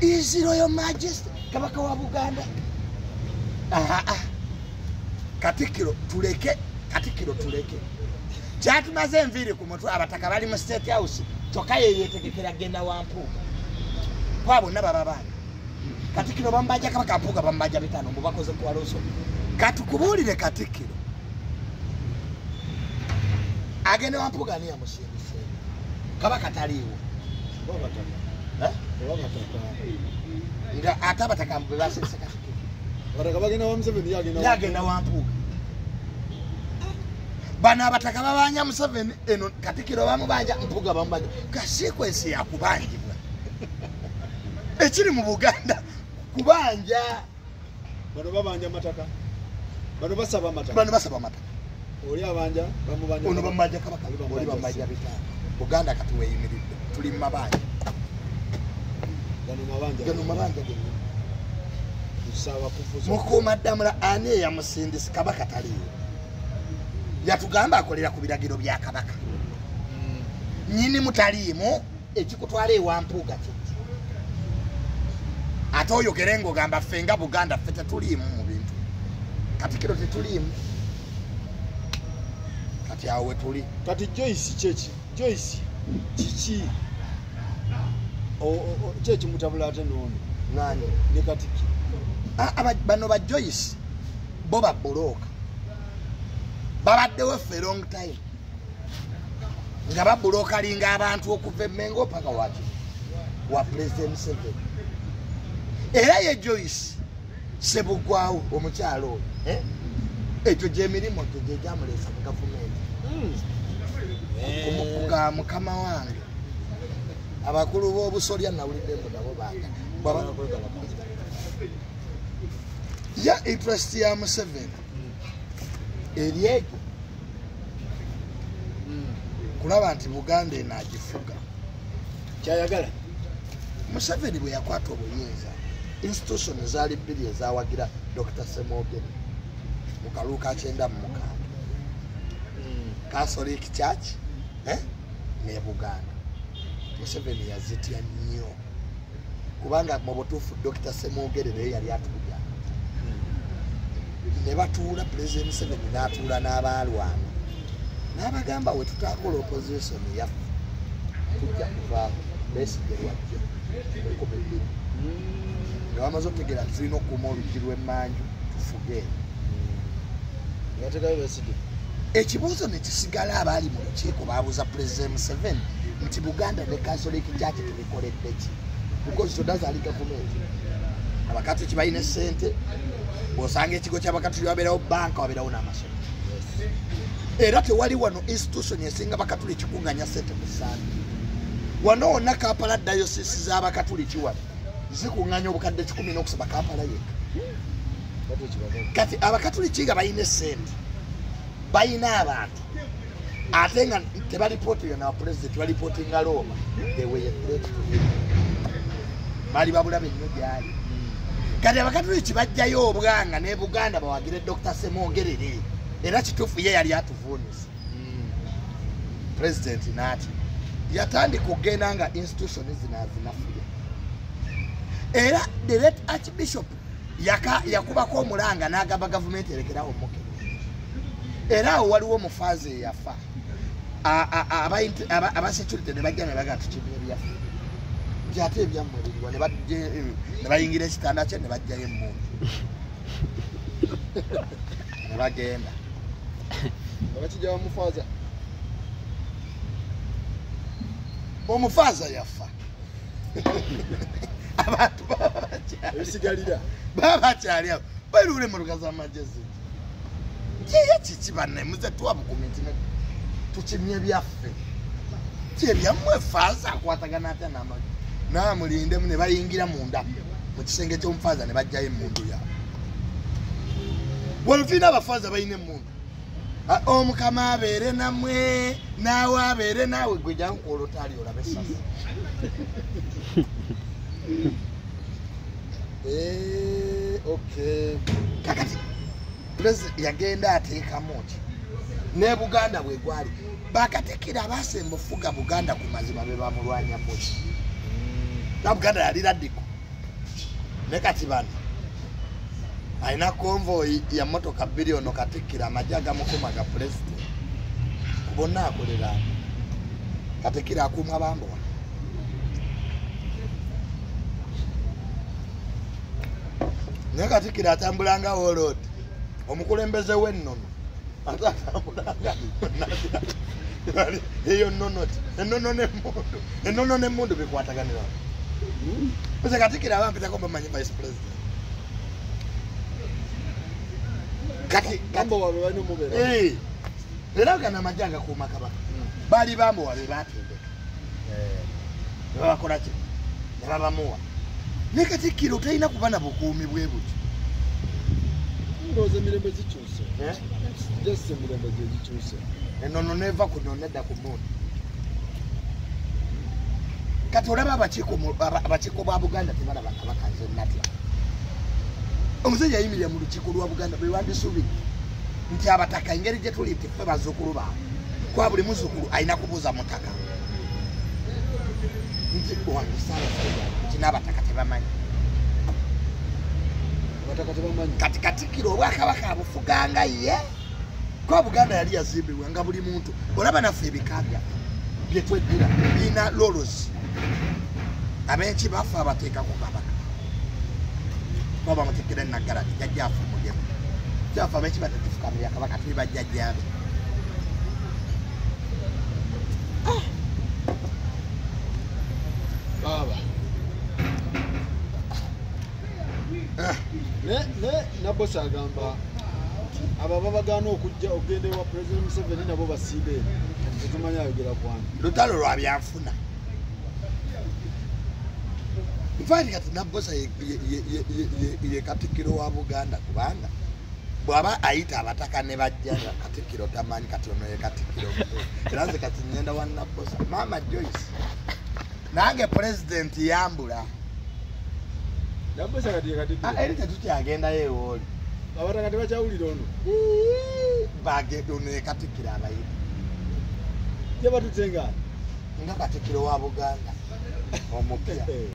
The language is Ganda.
His Royal Majesty Kabaka wa Buganda. Katikiro tuleke. Kyatumaze enviiri ku mutwe abataka bali mu State House tokaye yetegekera genda Wampuuga. Kwa bonna baba baana. Katikiro bambaja Kabaka Mpuuga bambaja bitano mubakoze ku Waloso. Katukubulire Katikiro. Agenda Wampuuga ni amusindise. Kabaka taliwo. Nga atabataka mbasindise Katikiro. Bataka bagenda wa Museveni yagenda Wampuuga. Bana abataka babanja Museveni eno Katikiro bamubanja Mpuuga bamubanja. Ka sequence ya kubanjibwa. Ekiri mu Buganda kubanja. Bano babanja mataka. Bano basaba mataka. Oli abanja bamubanja. Ono bamubanja Kabaka. Oli bamubanja bitano. Buganda katuwe yimiridde. Tuli mabanja. Gano mabanja gino. Usaba kufuza. Mukuma Ddamula ani ya musindisi Kabaka taliyo. Yatugamba akolera ku biragiro bya Kabaka. Nyini mutaliimu ekikutwala Wampuuga kiti. Ate oyo gerengo gamba fenga Buganda fete tuliimu mu bintu. Katikiro tetuliimu. Kati awe tuli. Kati Joyce chichi. Chechi mutabula ate nono. Nani? Ne Katikiro. Bano ba Joyce boba boloka. Babaddewo for a long time. Nga baboloka linga abantu okuva Mengo paka waki. Wa President Museveni. Era ye Joyce Sebugwawo omukyalo. Ekyo gy'emirimu gye gyamulesa mu gavumenti. Kumukuga mukama wange. Abakulu b'obusolya nawulidde nabo banga. Ya interest ya Museveni. Eriego. Kulaba nti Buganda enagifuga. Kyayagala. Museveni bwe yakwata obuyinza. Institution zaali bbiri ezawagira Dr. Semogeni. Mu kalulu ka 95. Catholic Church ne Buganda. Museveni yazitya nnyo. Kubanga mu butuufu Dr. Semogeni naye yali atujja. Ne batuula President Museveni n'atuula n'abalwana. N'abagamba we tutakola opposition yaffe. Tujja kuvaako Besigye lwajja. Nga bamaze okutegera tulina okukuuma oluggi lw'emmanju tufuge. Yateekayo Besigye. Ekibuuzo ne kisigala abaali mu lukiiko baabuuza President Museveni nti Buganda ne Catholic Church tubikoledde ki? Because todazaali gavumenti. Abakatoliki balina ssente. Bw'osanga ekigo ky'Abakatoliki wabeerawo banka wabeerawo n'amasomero. Era tewali wano institution esinga Abakatoliki kunganya ssente mu ssande. Wano wonna Kampala diocese z'Abakatoliki wano zikunganya obukadde 10 n'okusaba Kampala yekka. Kati Abakatoliki nga balina ssente balina abantu ate nga tebalipotinga na president balipotinga Roma they were a threat to him. Bali babulabe nnyo gyali. Kati Abakatoliki bajjayo obwanga ne Buganda bawagire Dr. Semongerere era kituufu ye yali atuvuunisa. President naati yatandika okugenda nga institution zinafuya. Era the late Archbishop yakubako omulanga n'agamba gavumenti erekerawo omuke. Era waliwo mufaazi eyafa. Aba security ne bajja ne baga tukimye byaffe. Byate ebyammwe biriwa ne bayingira ekitanda kye ne bajjayo emmundu. Ne bagenda. Bakijja omufaaza. Omufaaza yafa. Abantu ebisigalira baba kyali awo balule mu lugaza amagezi. Kiye kiki banne muze tuwabukumenti ne tukimye byaffe. Kye byammwe faaza akwatagana ate n'amagezi. Namulinde ne bayingira munda mu kisenge ky'omufaaza ne bajjayo emmundu yaabwe. Walufina abafaaza balina emmundu. Omukama abeere namwe naawe abeere naawe gwe jankuola otali olabe sasa. Okay. Kakati President yagenda ateekamu ki ne Buganda bwe gwali Bakatikira abasemba ofuga Buganda ku mazima be bamulwanya muki. Na Buganda yali radiko ne kati bano alina convoy ya motoka bilioni Katikkiro amajja agamukuma ga president bonna akolera Katikkiro akuuma bambowa ne Katikkiro atambulanga wolod omukulembeze w'ennono atambulanga eyo nnonoti ennono n'emmundu bikwataganira Ose Katikkiro abampitako bamanyi vice president kati kambo wabe bano mubera era kana majanga kuuma kabaka bali bambo wabe batendeka bakola ki babamuwa ne Katikkiro talina kubana bukuumi bwe buti ndoze mirembe zikyuse just mirembe zikyuse ennono neva kunonedda ku mundu kati olaba abakiiko bwa Buganda tebalaba kabaka nze natya omusajja yayimirira mu lukiiko lwa Buganda bwe bandisuubidde nti abataka engeri gye tuli nti ffe bazzukulu baabwe kwa buli muzzukulu alina kubuuza mutaka nti wange Ssaabasajja nti n'abataka tebamanyi kati Katikkiro obwakabaka abufuganga ye kwa Buganda yali yazimbibwa nga buli muntu olaba naffe ebika bye tweddira biina lolos abenki bafa abateekako kabaka baba mutekera nagala jajjafu mugemu jafa abenki batatufukamira kabaka tuli bajjajjabe baba ne boss agamba aba bagano okujja ogende wa president Museveni nabo basibe tetumanya ayogera kwani lutalo lwa byanfuna mfani kati nabosa ye Katikkiro wa Buganda kubanga bwaba ayita abataka ne bajja Katikkiro tamanyi kati ono ye Katikkiro kiranze kati nyenda wa nabosa mama Joyce nange president yambula nabosa kati ye Katikkiro eri tetuti agenda yeewoli abataka tebachawulira ono bagenda ono ye Katikkiro abayita ye batutenga nga Katikkiro wa Buganda omupya